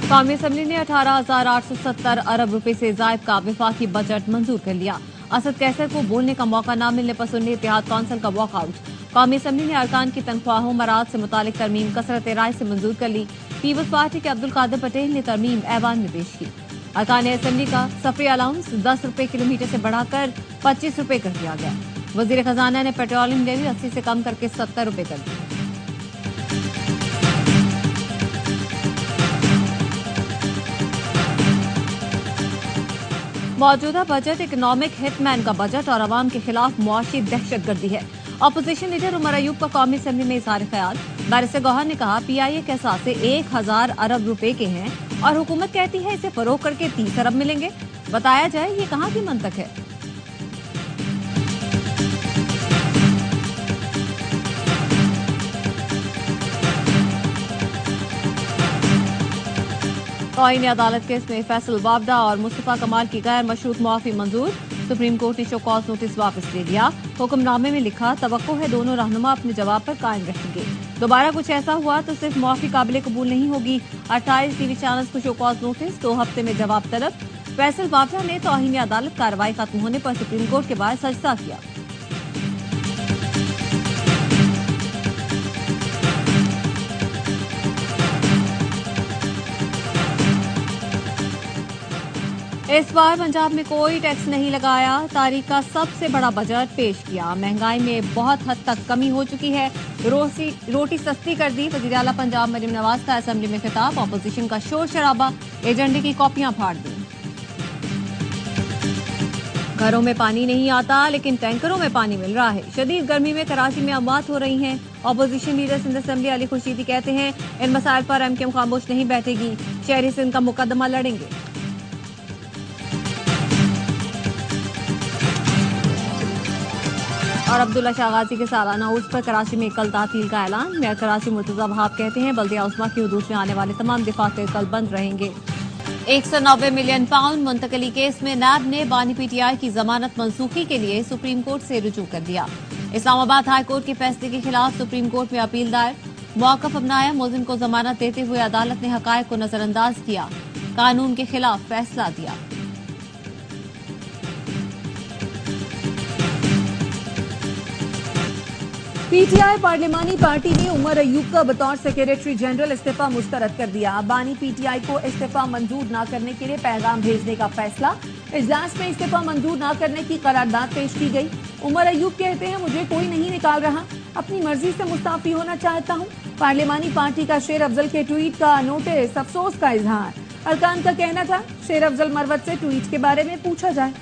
कौमी असम्बली ने 18,870 अरब रुपए से जायद का विफाकी बजट मंजूर कर लिया। असद कैसर को बोलने का मौका न मिलने पर सुन्नी इत्तेहाद कौंसिल का वॉकआउट। कौमी असम्बली ने अरकान की तनख्वाहों मराद से मुतालिक तरमीम कसरत राय से मंजूर कर ली। पीपल्स पार्टी के अब्दुल कादिर पटेल ने तरमीम ऐवान में पेश की। अरकान असम्बली का सफरी अलाउंस 10 रुपए किलोमीटर से बढ़ाकर 25 रुपए कर दिया गया। वजीर खजाना ने पेट्रोलियम लेवी 80 से कम करके 70 रुपए कर दी। मौजूदा बजट इकोनॉमिक हिटमैन का बजट और अवाम के खिलाफ मुआशी दहशतगर्दी है। अपोजिशन लीडर उमर अयूब का कौमी असम्बली में इज़हार ख्याल। बैरिस्टर गौहर ने कहा, PIA के असासे 1000 अरब रुपए के हैं और हुकूमत कहती है इसे फरोख करके 30 अरब मिलेंगे। बताया जाए ये कहां की मंतक है। तौहीन अदालत केस में फैसल वावडा और मुस्तफा कमाल की गैर मशरूत मुआफी मंजूर। सुप्रीम कोर्ट ने शो कॉज नोटिस वापस ले लिया। हुक्मनामे में लिखा, तवक्को है दोनों रहनुमा अपने जवाब पर कायम रहेंगे। दोबारा कुछ ऐसा हुआ तो सिर्फ मुआफी काबिल कबूल नहीं होगी। 28 टीवी चैनल्स को शो कॉज नोटिस, 2 हफ्ते में जवाब तलब। फैसल वावडा ने तौहीन अदालत कार्रवाई खत्म होने पर सुप्रीम कोर्ट के बाहर सजदा किया। इस बार पंजाब में कोई टैक्स नहीं लगाया। तारीख का सबसे बड़ा बजट पेश किया। महंगाई में बहुत हद तक कमी हो चुकी है। रोटी सस्ती कर दी। वज़ीर आला पंजाब मरीम नवाज का असेंबली में खिताब। अपोजिशन का शोर शराबा, एजेंडे की कॉपियां फाड़ दी। घरों में पानी नहीं आता लेकिन टैंकरों में पानी मिल रहा है। शदीद गर्मी में कराची में अमवात हो रही हैं। Opposition leader Sindh assembly Ali Khurshidi कहते हैं, इन मसाइल पर MKM खामोश नहीं बैठेगी, शहरी सिंध का मुकदमा लड़ेंगे। और अब्दुल्ला शाह गाजी के सालाना उर्स पर कराची में कल तातील का ऐलान। मेयर कराची मुर्तजा वहाब कहते हैं, बल्दिया उस्मा की हुदूद में आने वाले तमाम दफातर कल बंद रहेंगे। 190 मिलियन पाउंड मुंतकली केस में नैब ने बानी PTI की जमानत मंसूखी के लिए सुप्रीम कोर्ट से रुजू कर दिया। इस्लामाबाद हाई कोर्ट के फैसले के खिलाफ सुप्रीम कोर्ट में अपील दायर। मौकफ अपनाया। मुलजिम को जमानत देते हुए अदालत ने हकायक को नजरअंदाज किया, कानून के खिलाफ फैसला दिया। PTI पार्लिमानी पार्टी ने उमर अयूब का बतौर सेक्रेटरी जनरल इस्तीफा मुस्तरद कर दिया। बानी PTI को इस्तीफा मंजूर न करने के लिए पैगाम भेजने का फैसला। इजलास में इस्तीफा मंजूर न करने की करारदाद पेश की गई। उमर अयूब कहते हैं, मुझे कोई नहीं निकाल रहा, अपनी मर्जी से मुस्ताफी होना चाहता हूँ। पार्लिमानी पार्टी का शेर अफजल के ट्वीट का नोटिस, अफसोस का इजहार। अरकान का कहना था शेर अफजल मरवत से ट्वीट के बारे में पूछा जाए।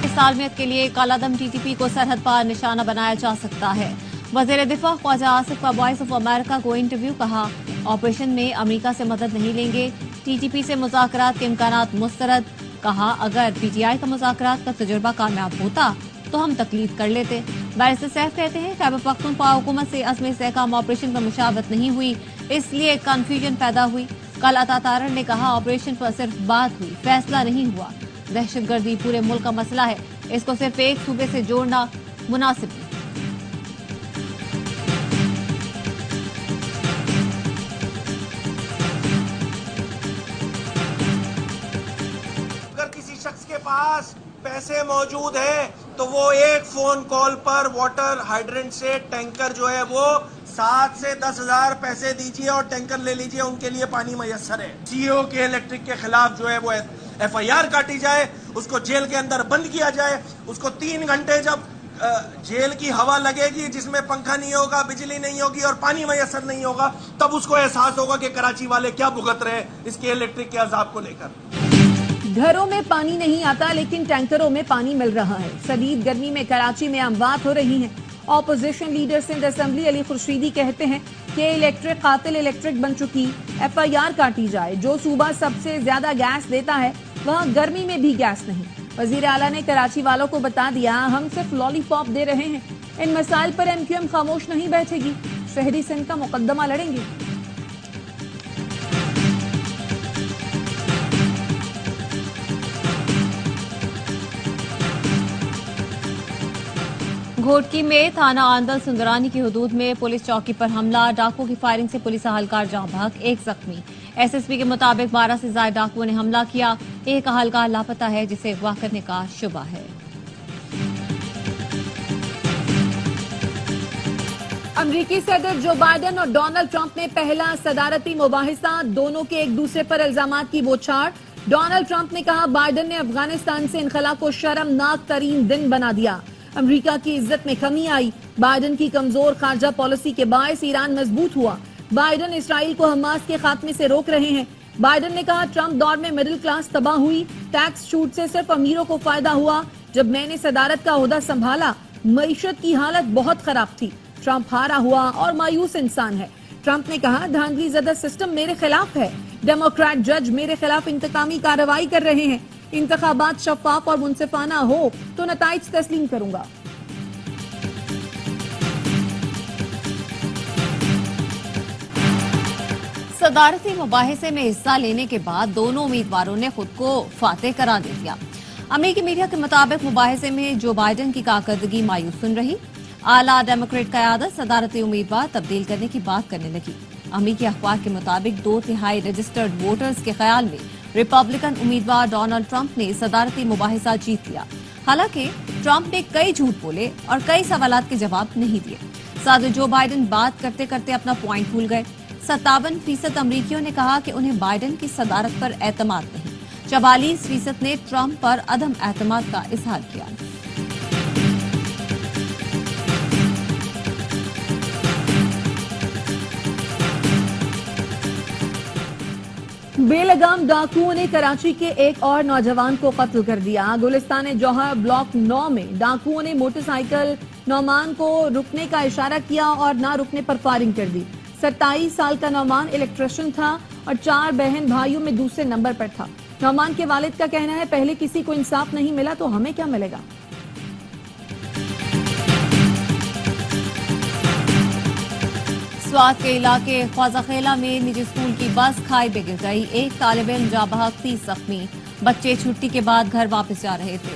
सालमियत के लिए कालादम TTP को सरहद पार निशाना बनाया जा सकता है। वज़ीर दिफा ख्वाजा आसिफ का वॉइस ऑफ अमेरिका को इंटरव्यू। कहा, ऑपरेशन में अमेरिका से मदद नहीं लेंगे। TTP से मुज़ाकरात के इम्कानात मुस्तरद। कहा, अगर PTI का मुज़ाकरात का तजुर्बा कामयाब होता तो हम तकलीफ कर लेते। बैरिस्टर सैफ कहते हैं, खैबर पख्तूनख्वा हुकूमत से अज़्म इस्तेहकाम ऑपरेशन पर मुशावरत नहीं हुई, इसलिए कन्फ्यूजन पैदा हुई। कल अता तारड़ ने कहा, ऑपरेशन पर सिर्फ बात हुई, फैसला नहीं हुआ। दहशतगर्दी पूरे मुल्क का मसला है, इसको सिर्फ एक सूबे से जोड़ना मुनासिब नहीं। अगर किसी शख्स के पास पैसे मौजूद है तो वो एक फोन कॉल पर वाटर हाइड्रेंट से टैंकर जो है वो 7 से 10 हजार पैसे दीजिए और टैंकर ले लीजिए, उनके लिए पानी मयसर है। CEO के इलेक्ट्रिक के खिलाफ जो है वो FIR काटी जाए, उसको जेल के अंदर बंद किया जाए। उसको 3 घंटे जब जेल की हवा लगेगी जिसमें पंखा नहीं होगा, बिजली नहीं होगी और पानी मयसर नहीं होगा, तब उसको एहसास होगा कि कराची वाले क्या भुगत रहे इसके इलेक्ट्रिक के अजाब को लेकर। घरों में पानी नहीं आता लेकिन टैंकरों में पानी मिल रहा है। शदीद गर्मी में कराची में अमवात हो रही है। Opposition leader Sindh assembly Ali Khurshidi कहते हैं कि इलेक्ट्रिक कातिल इलेक्ट्रिक बन चुकी, FIR काटी जाए। जो सूबा सबसे ज्यादा गैस देता है वहाँ गर्मी में भी गैस नहीं। वजीर आला ने कराची वालों को बता दिया, हम सिर्फ लॉलीपॉप दे रहे हैं। इन मसाइल पर MQM खामोश नहीं बैठेगी, शहरी सिंध का मुकदमा लड़ेंगे। घोटकी में थाना आंदल सुंदरानी की हुदूद में पुलिस चौकी पर हमला, डाकुओं की फायरिंग से पुलिस अहलकार जाँ भाग, एक जख्मी। एसएसपी के मुताबिक 12 से ज्यादा डाकुओं ने हमला किया। एक अहलकार लापता है जिसे अगवा करने का शुबा है। अमेरिकी सदर जो बाइडेन और डोनाल्ड ट्रंप में पहला सदारती मुबाहिसा, दोनों के एक दूसरे पर इल्जामात की बौछार। डोनाल्ड ट्रंप ने कहा बाइडेन ने अफगानिस्तान से इनखला को शर्मनाक तरीन दिन बना दिया। अमेरिका की इज्जत में कमी आई। बाइडेन की कमजोर खारजा पॉलिसी के बायस ईरान मजबूत हुआ। बाइडेन इसराइल को हमास के खात्मे से रोक रहे हैं। बाइडेन ने कहा ट्रंप दौर में मिडिल क्लास तबाह हुई, टैक्स छूट से सिर्फ अमीरों को फायदा हुआ। जब मैंने सदारत का ओहदा संभाला मईशत की हालत बहुत खराब थी। ट्रंप हारा हुआ और मायूस इंसान है। ट्रंप ने कहा धांधली ज़दा सिस्टम मेरे खिलाफ है। डेमोक्रेट जज मेरे खिलाफ इंतकामी कार्रवाई कर रहे हैं। इंतखाबात शफाफ और मुनसिफाना हो तो नताइज तस्लीम करूंगा। सदारती मुबाहिसे में हिस्सा लेने के बाद दोनों उम्मीदवारों ने खुद को फातेह करार दे दिया। अमेरिकी मीडिया के मुताबिक मुबाहिसे में जो बाइडेन की कारकर्दगी मायूसुन रही। आला डेमोक्रेट क़यादत सदारती उम्मीदवार तब्दील करने की बात करने लगी। अमेरिकी अखबार के मुताबिक 2/3 रजिस्टर्ड वोटर्स के ख्याल में रिपब्लिकन उम्मीदवार डोनाल्ड ट्रंप ने सदारती मुबाहिसा जीत लिया। हालांकि ट्रंप ने कई झूठ बोले और कई सवालात के जवाब नहीं दिए। साथ जो बाइडेन बात करते करते अपना पॉइंट भूल गए। 57% अमरीकियों ने कहा कि उन्हें बाइडेन की सदारत पर एतमाद नहीं। 44% ने ट्रंप पर अदम एतमाद का इजहार किया। बेलगाम डाकुओं ने कराची के एक और नौजवान को कत्ल कर दिया। गुलिस्तान जौहर ब्लॉक 9 में डाकुओं ने मोटरसाइकिल नौमान को रुकने का इशारा किया और ना रुकने पर फायरिंग कर दी। 27 साल का नौमान इलेक्ट्रिशियन था और 4 बहन भाइयों में दूसरे नंबर पर था। नौमान के वालिद का कहना है पहले किसी को इंसाफ नहीं मिला तो हमें क्या मिलेगा। स्वात के इलाके ख्वाजाखेला में निजी स्कूल की बस खाई में गिर गई। एक तालिब इल्म जाँ बहक, 30 जख्मी। बच्चे छुट्टी के बाद घर वापस जा रहे थे।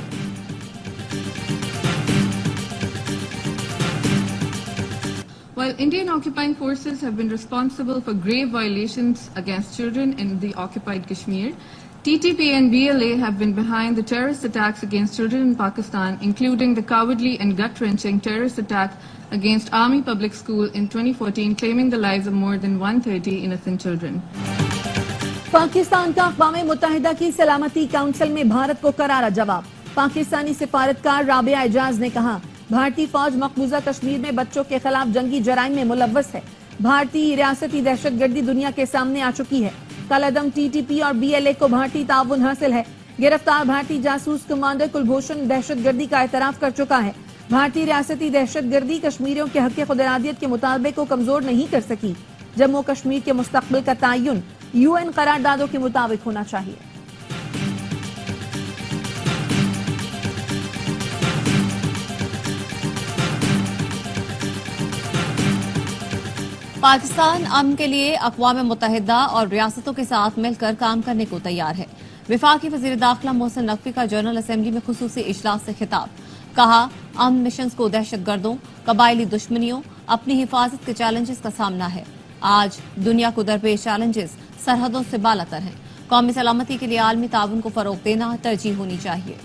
While Indian occupying forces have been responsible for grave violations against children in the occupied Kashmir, TTP and BLA have been behind the terrorist attacks against children in Pakistan, including the cowardly and gut-wrenching terrorist attack against Army Public School in 2014, claiming the lives of more than 130 innocent children. Pakistan का अक़वाम मुत्तहिदा की सलामती council में भारत को करारा जवाब। पाकिस्तानी सिफारतकार राबिया एजाज ने कहा भारतीय फौज मकबूजा कश्मीर में बच्चों के खिलाफ जंगी जराइम में मुलव्वस है। भारतीय रियासती दहशतगर्दी दुनिया के सामने आ चुकी है। कलअदम टीटीपी और बीएलए को भारतीय ताउन हासिल है। गिरफ्तार भारतीय जासूस कमांडर कुलभूषण दहशतगर्दी का एतराफ कर चुका है। भारतीय रियासती दहशतगर्दी कश्मीरियों के हक खुद इरादियत के मुतालबे को कमजोर नहीं कर सकी। जम्मू कश्मीर के मुस्तकबिल का तयन यूएन करारदादों के मुताबिक होना चाहिए। पाकिस्तान अमन के लिए अक़वाम मुत्तहिदा और रियासतों के साथ मिलकर काम करने को तैयार है। वफाकी वज़ीर दाखिला मोहसिन नकवी का जनरल असेंबली में खुसूसी इजलास से खिताब। कहा अमन मिशन को दहशतगर्दों, कबायली दुश्मनियों, अपनी हिफाजत के चैलेंजेस का सामना है। आज दुनिया को दरपेश चैलेंजेस सरहदों से बालातर हैं। कौमी सलामती के लिए आलमी ताउन को फरोग देना तरजीह होनी चाहिए।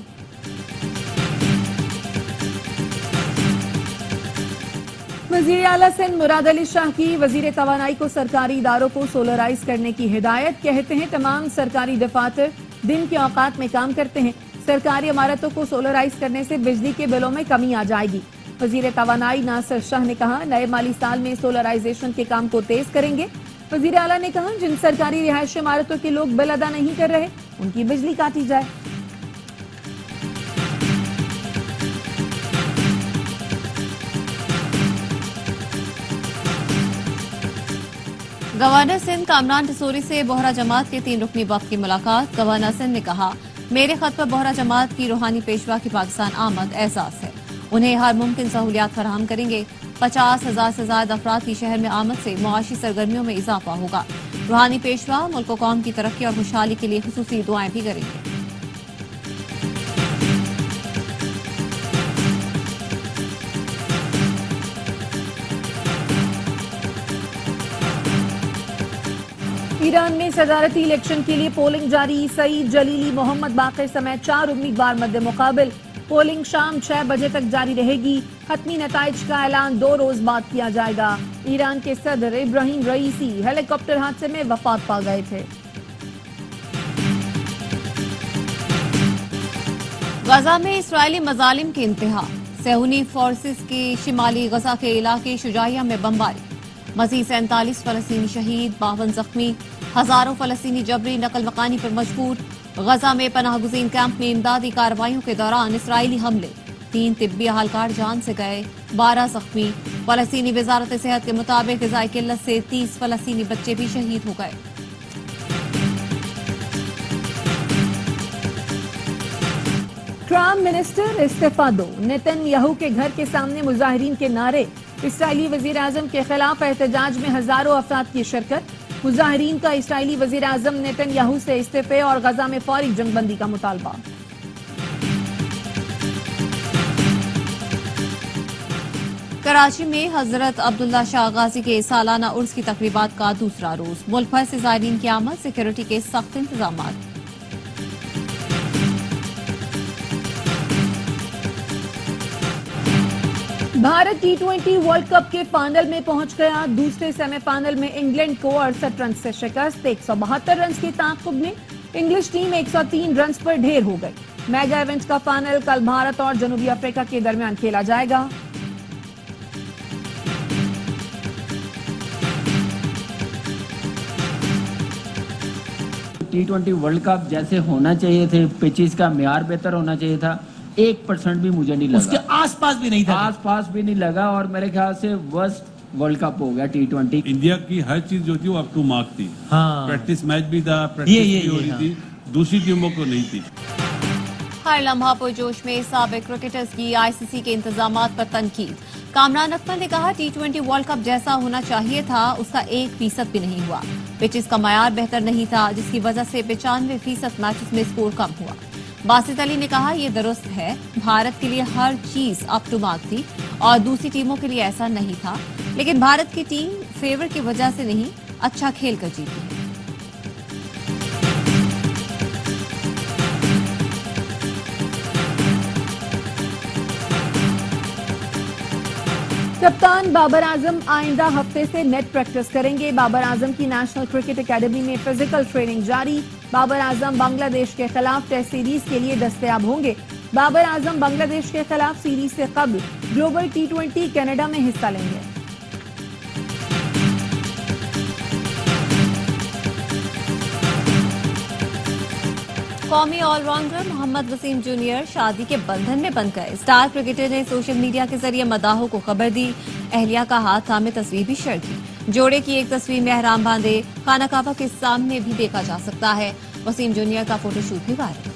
वज़ीर आला सिंध मुराद अली शाह की वज़ीर तवानाई को सरकारी इदारों को सोलराइज करने की हिदायत। कहते हैं तमाम सरकारी दफातर दिन के औकात में काम करते हैं। सरकारी इमारतों को सोलराइज करने से बिजली के बिलों में कमी आ जाएगी। वज़ीर तवानाई नासिर शाह ने कहा नए माली साल में सोलराइजेशन के काम को तेज करेंगे। वज़ीर आला ने कहा जिन सरकारी रिहायशी इमारतों के लोग बिल अदा नहीं कर रहे उनकी बिजली काटी जाए। गवर्नर सिंध कामरान टिसोरी से बोहरा जमात के 3 रुकनी वफ़द की मुलाकात। गवर्नर सिंध ने कहा मेरे खत पर बोहरा जमात की रूहानी पेशवा की पाकिस्तान आमद एहसास है। उन्हें हर मुमकिन सहूलियात फराहम करेंगे। 50,000 से ज्यादा अफराद की शहर में आमद से मुआशी सरगर्मियों में इजाफा होगा। रूहानी पेशवा मुल्क व कौम की तरक्की और खुशहाली के लिए खुसूसी दुआएं भी करेंगे। ईरान में सदारती इलेक्शन के लिए पोलिंग जारी। सईद जलीली, मोहम्मद बाक़िर समेत 4 उम्मीदवार मद्दे मुकाबिल। पोलिंग शाम 6 बजे तक जारी रहेगी। हतमी नताइज का ऐलान 2 रोज बाद किया जाएगा। ईरान के सदर इब्राहिम रईसी हेलीकॉप्टर हादसे में वफात पा गए थे। गजा में इस्राएली मजालिम की इंतहा। सेहूनी फोर्सेस के शिमाली गजा के इलाके शुजाइया में बमबारी। मजीद 47 फलस्तीनी शहीद, 52 जख्मी। हजारों फलस्तीनी जबरी नकल मकानी पर मजबूर। गजा में पनाहगुज़ीन कैंप में इमदादी कार्रवाइयों के दौरान इस्राएली हमले। 3 तिब्बी अहलकार जान से गए, 12 जख्मी। फलस्तीनी वजारत सेहत के मुताबिक ग़िज़ाई किल्लत से 30 फलस्तीनी बच्चे भी शहीद हो गए। प्राइम मिनिस्टर इस्तीफा दो। नेतन्याहू के घर के सामने मुजाहिरीन के नारे। इस्राएली वजीर आजम के खिलाफ एहतजाज में हजारों अफराद की शिरकत। मुजाहिरीन का इस्राएली वजीर आजम नेतन्याहू से इस्तीफे और गजा में फौरी जंगबंदी का मुतालबा। कराची में हजरत अब्दुल्ला शाह गाजी के सालाना उर्स की तकरीबात का दूसरा रोज। मुल्क भर से ज़ायरीन की आमद, सिक्योरिटी के सख्त इंतजाम। भारत T20 वर्ल्ड कप के फाइनल में पहुंच गया। दूसरे सेमीफाइनल में इंग्लैंड को 68 रन से शिकस्त। 172 रन की ताक़ुब में इंग्लिश टीम 103 रन पर ढेर हो गई। मेगा इवेंट्स का फाइनल कल भारत और जनूबी अफ्रीका के दरमियान खेला जाएगा। T20 वर्ल्ड कप जैसे होना चाहिए थे, पिचेस का म्यार बेहतर होना चाहिए था। 1% भी मुझे नहीं लगा, उसके आसपास भी नहीं था, आसपास भी नहीं लगा। और मेरे ख्याल से वर्स्ट वर्ल्ड कप हो गया T20। इंडिया की हर चीज जो थी वो अप टू मार्क थी। हाँ। प्रैक्टिस मैच भी था, प्रैक्टिस भी हो रही थी, दूसरी टीमों को नहीं थी। हर लम्हा पुरजोश में साबिक क्रिकेटर्स की आईसीसी के इंतजामात पर तनकीद। कामरान अकमल ने कहा T20 वर्ल्ड कप जैसा होना चाहिए था उसका 1% भी नहीं हुआ। पिचेस का मयार बेहतर नहीं था, जिसकी वजह से 95% मैचेस में स्कोर कम हुआ। बासित अली ने कहा यह दुरुस्त है, भारत के लिए हर चीज अप टू मार्क थी और दूसरी टीमों के लिए ऐसा नहीं था, लेकिन भारत की टीम फेवर की वजह से नहीं, अच्छा खेल कर जीती है। कप्तान बाबर आजम आइंदा हफ्ते से नेट प्रैक्टिस करेंगे। बाबर आजम की नेशनल क्रिकेट एकेडमी में फिजिकल ट्रेनिंग जारी। बाबर आजम बांग्लादेश के खिलाफ टेस्ट सीरीज के लिए दस्तयाब होंगे। बाबर आजम बांग्लादेश के खिलाफ सीरीज से कबल ग्लोबल T20 कनाडा में हिस्सा लेंगे। कौमी ऑलराउंडर मोहम्मद वसीम जूनियर शादी के बंधन में बंध गए। स्टार क्रिकेटर ने सोशल मीडिया के जरिए मदाहों को खबर दी। अहलिया का हाथ थामे तस्वीर भी शेयर की। जोड़े की एक तस्वीर में एहराम बांधे खाना काबा के सामने भी देखा जा सकता है। वसीम जूनियर का फोटोशूट भी वायरल।